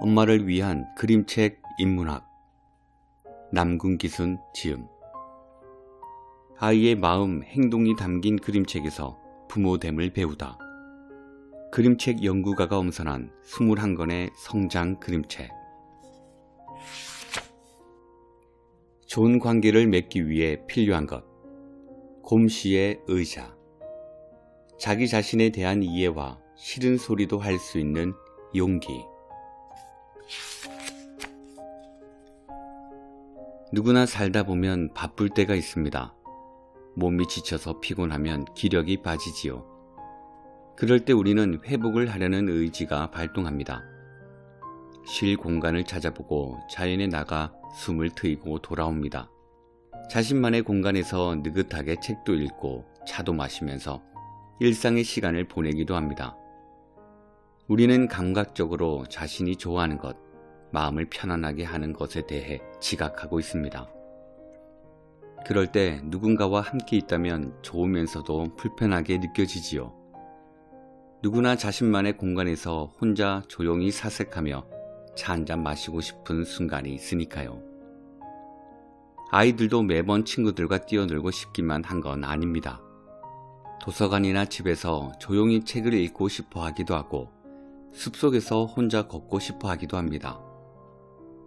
엄마를 위한 그림책 인문학. 남궁기순 지음. 아이의 마음, 행동이 담긴 그림책에서 부모됨을 배우다. 그림책 연구가가 엄선한 21권의 성장 그림책. 좋은 관계를 맺기 위해 필요한 것. 곰씨의 의자. 자기 자신에 대한 이해와 싫은 소리도 할 수 있는 용기. 누구나 살다 보면 바쁠 때가 있습니다. 몸이 지쳐서 피곤하면 기력이 빠지지요. 그럴 때 우리는 회복을 하려는 의지가 발동합니다. 쉴 공간을 찾아보고 자연에 나가 숨을 트이고 돌아옵니다. 자신만의 공간에서 느긋하게 책도 읽고 차도 마시면서 일상의 시간을 보내기도 합니다. 우리는 감각적으로 자신이 좋아하는 것, 마음을 편안하게 하는 것에 대해 지각하고 있습니다. 그럴 때 누군가와 함께 있다면 좋으면서도 불편하게 느껴지지요. 누구나 자신만의 공간에서 혼자 조용히 사색하며 차 한잔 마시고 싶은 순간이 있으니까요. 아이들도 매번 친구들과 뛰어놀고 싶기만 한 건 아닙니다. 도서관이나 집에서 조용히 책을 읽고 싶어 하기도 하고 숲속에서 혼자 걷고 싶어 하기도 합니다.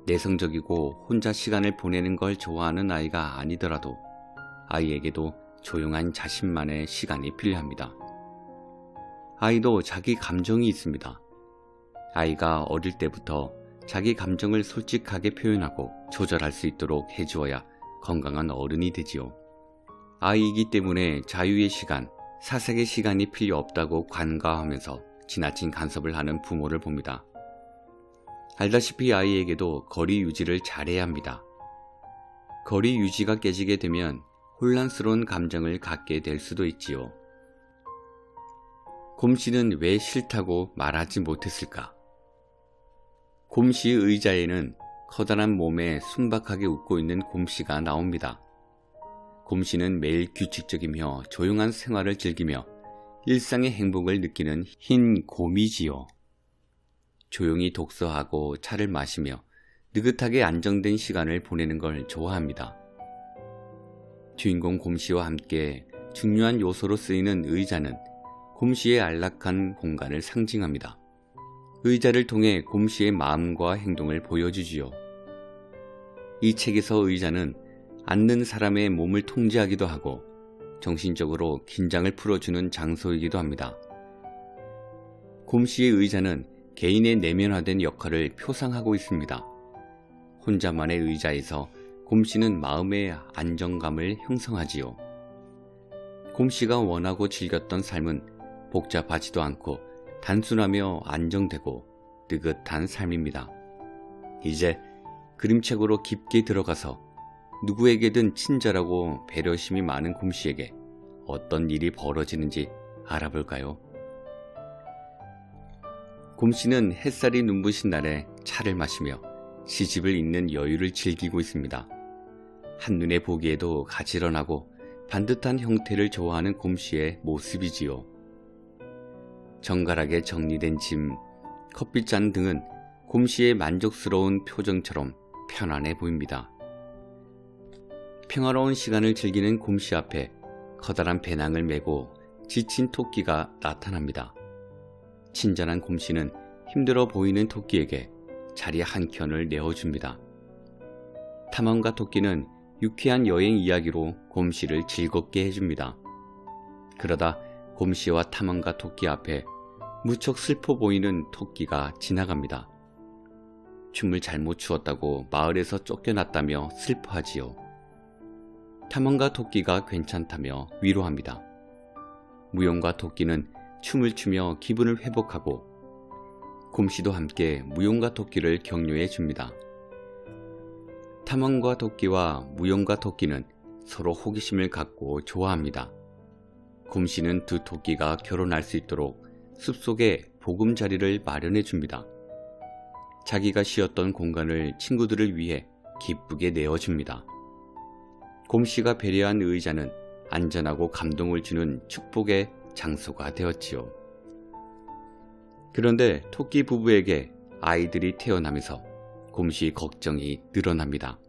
내성적이고 혼자 시간을 보내는 걸 좋아하는 아이가 아니더라도 아이에게도 조용한 자신만의 시간이 필요합니다. 아이도 자기 감정이 있습니다. 아이가 어릴 때부터 자기 감정을 솔직하게 표현하고 조절할 수 있도록 해주어야 건강한 어른이 되지요. 아이이기 때문에 자유의 시간, 사색의 시간이 필요 없다고 관가하면서 지나친 간섭을 하는 부모를 봅니다. 알다시피 아이에게도 거리 유지를 잘해야 합니다. 거리 유지가 깨지게 되면 혼란스러운 감정을 갖게 될 수도 있지요. 곰씨는 왜 싫다고 말하지 못했을까? 곰씨의 의자에는 커다란 몸에 순박하게 웃고 있는 곰씨가 나옵니다. 곰씨는 매일 규칙적이며 조용한 생활을 즐기며 일상의 행복을 느끼는 흰 곰이지요. 조용히 독서하고 차를 마시며 느긋하게 안정된 시간을 보내는 걸 좋아합니다. 주인공 곰씨와 함께 중요한 요소로 쓰이는 의자는 곰씨의 안락한 공간을 상징합니다. 의자를 통해 곰씨의 마음과 행동을 보여주지요. 이 책에서 의자는 앉는 사람의 몸을 통제하기도 하고 정신적으로 긴장을 풀어주는 장소이기도 합니다. 곰씨의 의자는 개인의 내면화된 역할을 표상하고 있습니다. 혼자만의 의자에서 곰씨는 마음의 안정감을 형성하지요. 곰씨가 원하고 즐겼던 삶은 복잡하지도 않고 단순하며 안정되고 느긋한 삶입니다. 이제 그림책으로 깊게 들어가서 누구에게든 친절하고 배려심이 많은 곰씨에게 어떤 일이 벌어지는지 알아볼까요? 곰씨는 햇살이 눈부신 날에 차를 마시며 시집을 읽는 여유를 즐기고 있습니다. 한눈에 보기에도 가지런하고 반듯한 형태를 좋아하는 곰씨의 모습이지요. 정갈하게 정리된 짐, 커피잔 등은 곰씨의 만족스러운 표정처럼 편안해 보입니다. 평화로운 시간을 즐기는 곰씨 앞에 커다란 배낭을 메고 지친 토끼가 나타납니다. 친절한 곰씨는 힘들어 보이는 토끼에게 자리 한 켠을 내어줍니다. 탐험가 토끼는 유쾌한 여행 이야기로 곰씨를 즐겁게 해줍니다. 그러다 곰씨와 탐험가 토끼 앞에 무척 슬퍼 보이는 토끼가 지나갑니다. 춤을 잘못 추었다고 마을에서 쫓겨났다며 슬퍼하지요. 탐험가 토끼가 괜찮다며 위로합니다. 무용가 토끼는 춤을 추며 기분을 회복하고 곰씨도 함께 무용가 토끼를 격려해 줍니다. 탐험가 토끼와 무용가 토끼는 서로 호기심을 갖고 좋아합니다. 곰씨는 두 토끼가 결혼할 수 있도록 숲속에 보금자리를 마련해 줍니다. 자기가 쉬었던 공간을 친구들을 위해 기쁘게 내어줍니다. 곰씨가 배려한 의자는 안전하고 감동을 주는 축복의 장소가 되었지요. 그런데 토끼 부부에게 아이들이 태어나면서 곰씨 걱정이 늘어납니다.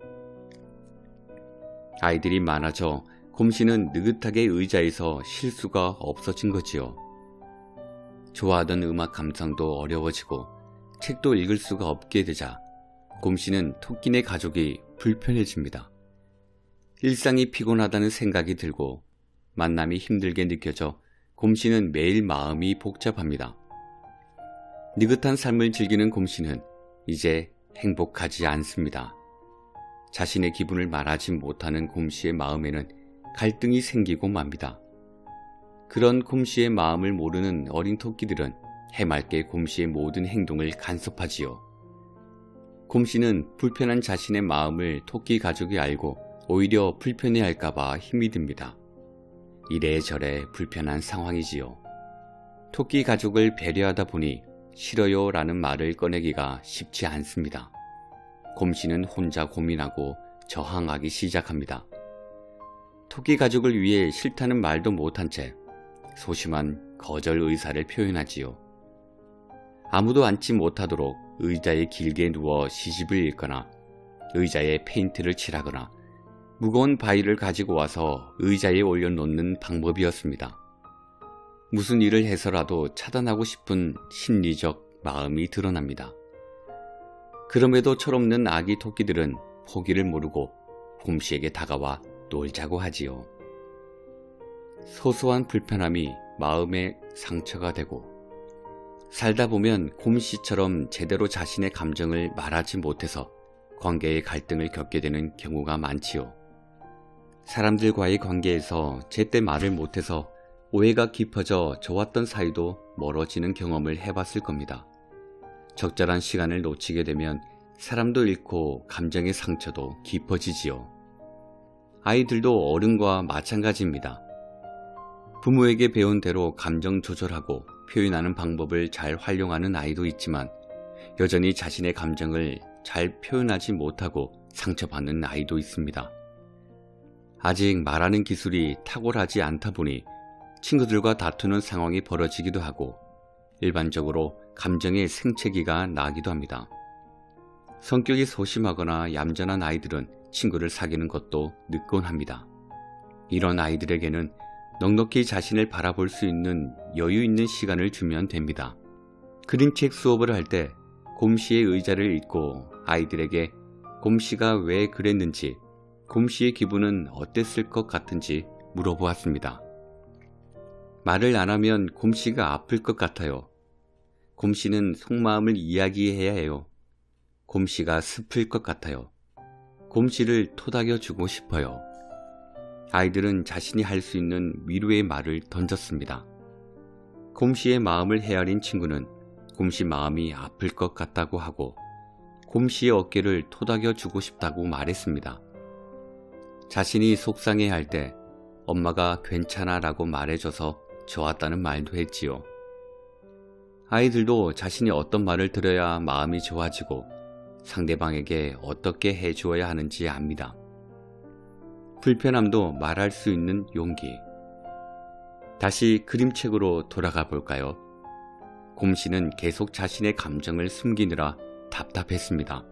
아이들이 많아져 곰씨는 느긋하게 의자에서 쉴 수가 없어진 거지요. 좋아하던 음악 감상도 어려워지고 책도 읽을 수가 없게 되자 곰씨는 토끼네 가족이 불편해집니다. 일상이 피곤하다는 생각이 들고 만남이 힘들게 느껴져 곰씨는 매일 마음이 복잡합니다. 느긋한 삶을 즐기는 곰씨는 이제 행복하지 않습니다. 자신의 기분을 말하지 못하는 곰씨의 마음에는 갈등이 생기고 맙니다. 그런 곰씨의 마음을 모르는 어린 토끼들은 해맑게 곰씨의 모든 행동을 간섭하지요. 곰씨는 불편한 자신의 마음을 토끼 가족이 알고 오히려 불편해할까봐 힘이 듭니다. 이래저래 불편한 상황이지요. 토끼 가족을 배려하다 보니 싫어요 라는 말을 꺼내기가 쉽지 않습니다. 곰씨는 혼자 고민하고 저항하기 시작합니다. 토끼 가족을 위해 싫다는 말도 못한 채 소심한 거절 의사를 표현하지요. 아무도 앉지 못하도록 의자에 길게 누워 시집을 읽거나 의자에 페인트를 칠하거나 무거운 바위를 가지고 와서 의자에 올려놓는 방법이었습니다. 무슨 일을 해서라도 차단하고 싶은 심리적 마음이 드러납니다. 그럼에도 철없는 아기 토끼들은 포기를 모르고 곰씨에게 다가와 놀자고 하지요. 소소한 불편함이 마음의 상처가 되고 살다 보면 곰씨처럼 제대로 자신의 감정을 말하지 못해서 관계의 갈등을 겪게 되는 경우가 많지요. 사람들과의 관계에서 제때 말을 못해서 오해가 깊어져 좋았던 사이도 멀어지는 경험을 해봤을 겁니다. 적절한 시간을 놓치게 되면 사람도 잃고 감정의 상처도 깊어지지요. 아이들도 어른과 마찬가지입니다. 부모에게 배운 대로 감정 조절하고 표현하는 방법을 잘 활용하는 아이도 있지만 여전히 자신의 감정을 잘 표현하지 못하고 상처받는 아이도 있습니다. 아직 말하는 기술이 탁월하지 않다 보니 친구들과 다투는 상황이 벌어지기도 하고 일반적으로 감정의 생채기가 나기도 합니다. 성격이 소심하거나 얌전한 아이들은 친구를 사귀는 것도 늦곤 합니다. 이런 아이들에게는 넉넉히 자신을 바라볼 수 있는 여유 있는 시간을 주면 됩니다. 그림책 수업을 할 때 곰씨의 의자를 읽고 아이들에게 곰씨가 왜 그랬는지, 곰씨의 기분은 어땠을 것 같은지 물어보았습니다. 말을 안 하면 곰씨가 아플 것 같아요. 곰씨는 속마음을 이야기해야 해요. 곰씨가 슬플 것 같아요. 곰씨를 토닥여주고 싶어요. 아이들은 자신이 할 수 있는 위로의 말을 던졌습니다. 곰씨의 마음을 헤아린 친구는 곰씨 마음이 아플 것 같다고 하고 곰씨의 어깨를 토닥여주고 싶다고 말했습니다. 자신이 속상해할 때 엄마가 괜찮아 라고 말해줘서 좋았다는 말도 했지요. 아이들도 자신이 어떤 말을 들어야 마음이 좋아지고 상대방에게 어떻게 해주어야 하는지 압니다. 불편함도 말할 수 있는 용기. 다시 그림책으로 돌아가 볼까요? 곰씨는 계속 자신의 감정을 숨기느라 답답했습니다.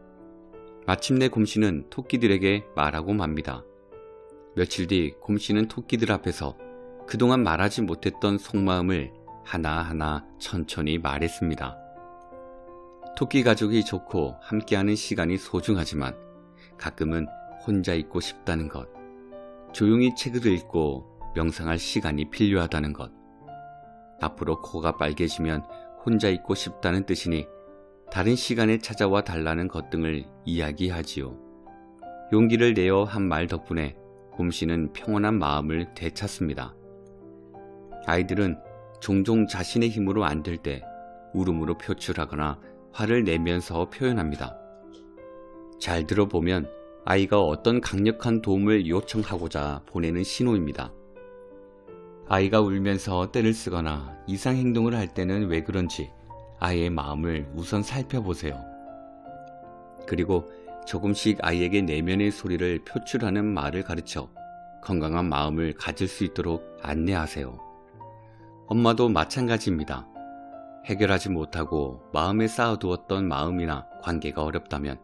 마침내 곰씨는 토끼들에게 말하고 맙니다. 며칠 뒤 곰씨는 토끼들 앞에서 그동안 말하지 못했던 속마음을 하나하나 천천히 말했습니다. 토끼 가족이 좋고 함께하는 시간이 소중하지만 가끔은 혼자 있고 싶다는 것, 조용히 책을 읽고 명상할 시간이 필요하다는 것, 앞으로 코가 빨개지면 혼자 있고 싶다는 뜻이니 다른 시간에 찾아와 달라는 것 등을 이야기하지요. 용기를 내어 한 말 덕분에 곰씨는 평온한 마음을 되찾습니다. 아이들은 종종 자신의 힘으로 안 될 때 울음으로 표출하거나 화를 내면서 표현합니다. 잘 들어보면 아이가 어떤 강력한 도움을 요청하고자 보내는 신호입니다. 아이가 울면서 떼를 쓰거나 이상 행동을 할 때는 왜 그런지 아이의 마음을 우선 살펴보세요. 그리고 조금씩 아이에게 내면의 소리를 표출하는 말을 가르쳐 건강한 마음을 가질 수 있도록 안내하세요. 엄마도 마찬가지입니다. 해결하지 못하고 마음에 쌓아두었던 마음이나 관계가 어렵다면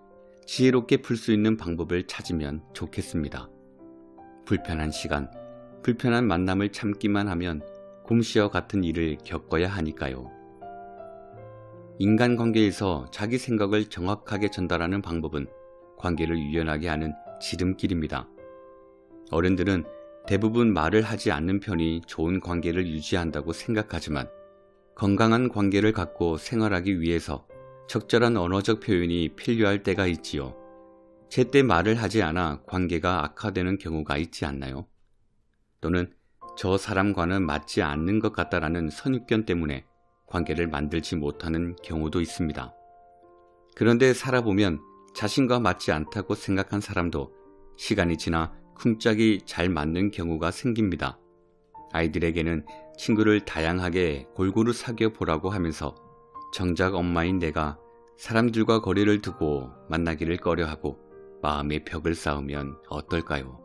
지혜롭게 풀 수 있는 방법을 찾으면 좋겠습니다. 불편한 시간, 불편한 만남을 참기만 하면 곰씨와 같은 일을 겪어야 하니까요. 인간관계에서 자기 생각을 정확하게 전달하는 방법은 관계를 유연하게 하는 지름길입니다. 어른들은 대부분 말을 하지 않는 편이 좋은 관계를 유지한다고 생각하지만 건강한 관계를 갖고 생활하기 위해서 적절한 언어적 표현이 필요할 때가 있지요. 제때 말을 하지 않아 관계가 악화되는 경우가 있지 않나요? 또는 저 사람과는 맞지 않는 것 같다라는 선입견 때문에 관계를 만들지 못하는 경우도 있습니다. 그런데 살아보면 자신과 맞지 않다고 생각한 사람도 시간이 지나 쿵짝이 잘 맞는 경우가 생깁니다. 아이들에게는 친구를 다양하게 골고루 사귀어 보라고 하면서 정작 엄마인 내가 사람들과 거리를 두고 만나기를 꺼려하고 마음의 벽을 쌓으면 어떨까요?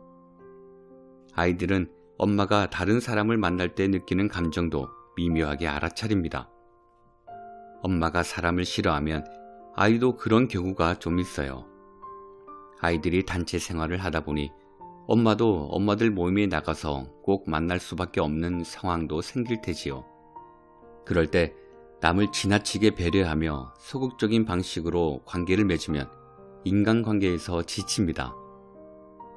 아이들은 엄마가 다른 사람을 만날 때 느끼는 감정도 미묘하게 알아차립니다. 엄마가 사람을 싫어하면 아이도 그런 경우가 좀 있어요. 아이들이 단체 생활을 하다 보니 엄마도 엄마들 모임에 나가서 꼭 만날 수밖에 없는 상황도 생길 테지요. 그럴 때 남을 지나치게 배려하며 소극적인 방식으로 관계를 맺으면 인간관계에서 지칩니다.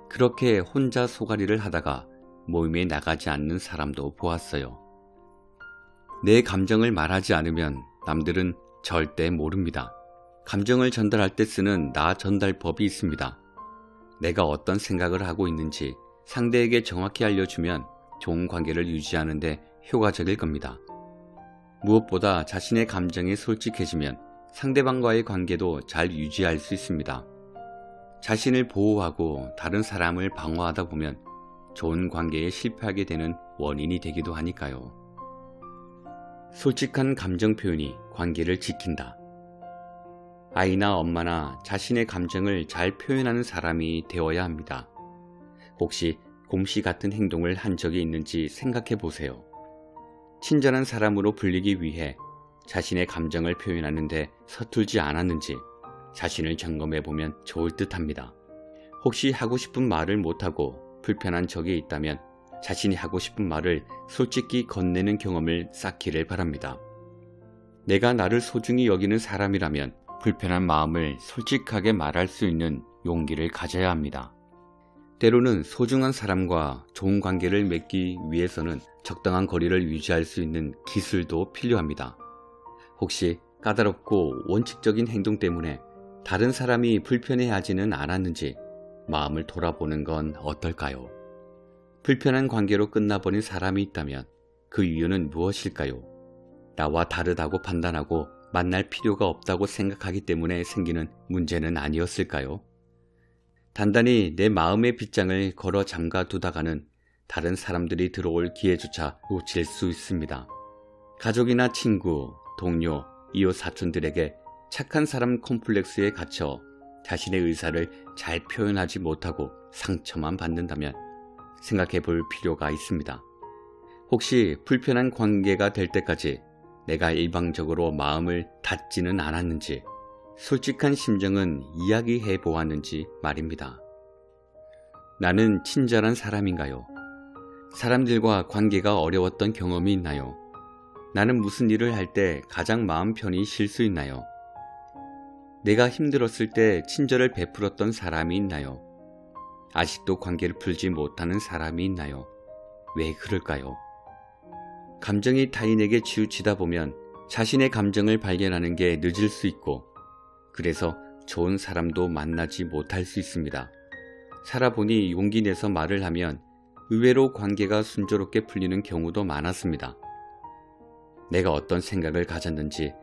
그렇게 혼자 소가리를 하다가 모임에 나가지 않는 사람도 보았어요. 내 감정을 말하지 않으면 남들은 절대 모릅니다. 감정을 전달할 때 쓰는 나 전달법이 있습니다. 내가 어떤 생각을 하고 있는지 상대에게 정확히 알려주면 좋은 관계를 유지하는 데 효과적일 겁니다. 무엇보다 자신의 감정에 솔직해지면 상대방과의 관계도 잘 유지할 수 있습니다. 자신을 보호하고 다른 사람을 방어하다 보면 좋은 관계에 실패하게 되는 원인이 되기도 하니까요. 솔직한 감정 표현이 관계를 지킨다. 아이나 엄마나 자신의 감정을 잘 표현하는 사람이 되어야 합니다. 혹시 곰씨 같은 행동을 한 적이 있는지 생각해 보세요. 친절한 사람으로 불리기 위해 자신의 감정을 표현하는데 서툴지 않았는지 자신을 점검해 보면 좋을 듯 합니다. 혹시 하고 싶은 말을 못하고 불편한 적이 있다면 자신이 하고 싶은 말을 솔직히 건네는 경험을 쌓기를 바랍니다. 내가 나를 소중히 여기는 사람이라면 불편한 마음을 솔직하게 말할 수 있는 용기를 가져야 합니다. 때로는 소중한 사람과 좋은 관계를 맺기 위해서는 적당한 거리를 유지할 수 있는 기술도 필요합니다. 혹시 까다롭고 원칙적인 행동 때문에 다른 사람이 불편해하지는 않았는지 마음을 돌아보는 건 어떨까요? 불편한 관계로 끝나버린 사람이 있다면 그 이유는 무엇일까요? 나와 다르다고 판단하고 만날 필요가 없다고 생각하기 때문에 생기는 문제는 아니었을까요? 단단히 내 마음의 빗장을 걸어 잠가 두다가는 다른 사람들이 들어올 기회조차 놓칠 수 있습니다. 가족이나 친구, 동료, 이웃 사촌들에게 착한 사람 콤플렉스에 갇혀 자신의 의사를 잘 표현하지 못하고 상처만 받는다면 생각해 볼 필요가 있습니다. 혹시 불편한 관계가 될 때까지 내가 일방적으로 마음을 닫지는 않았는지, 솔직한 심정은 이야기해 보았는지 말입니다. 나는 친절한 사람인가요? 사람들과 관계가 어려웠던 경험이 있나요? 나는 무슨 일을 할 때 가장 마음 편히 쉴 수 있나요? 내가 힘들었을 때 친절을 베풀었던 사람이 있나요? 아직도 관계를 풀지 못하는 사람이 있나요? 왜 그럴까요? 감정이 타인에게 치우치다 보면 자신의 감정을 발견하는 게 늦을 수 있고, 그래서 좋은 사람도 만나지 못할 수 있습니다. 살아보니 용기 내서 말을 하면 의외로 관계가 순조롭게 풀리는 경우도 많았습니다. 내가 어떤 생각을 가졌는지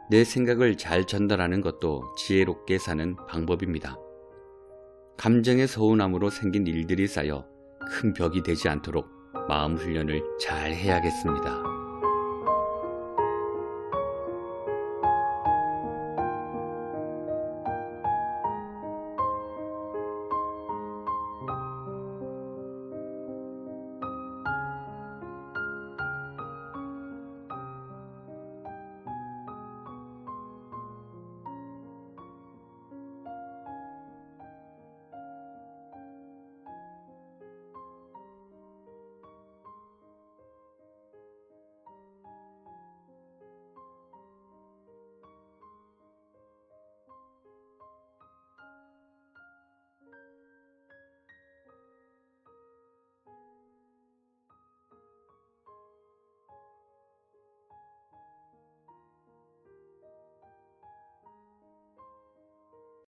내 생각을 잘 전달하는 것도 지혜롭게 사는 방법입니다. 감정의 서운함으로 생긴 일들이 쌓여 큰 벽이 되지 않도록 마음 훈련을 잘 해야겠습니다.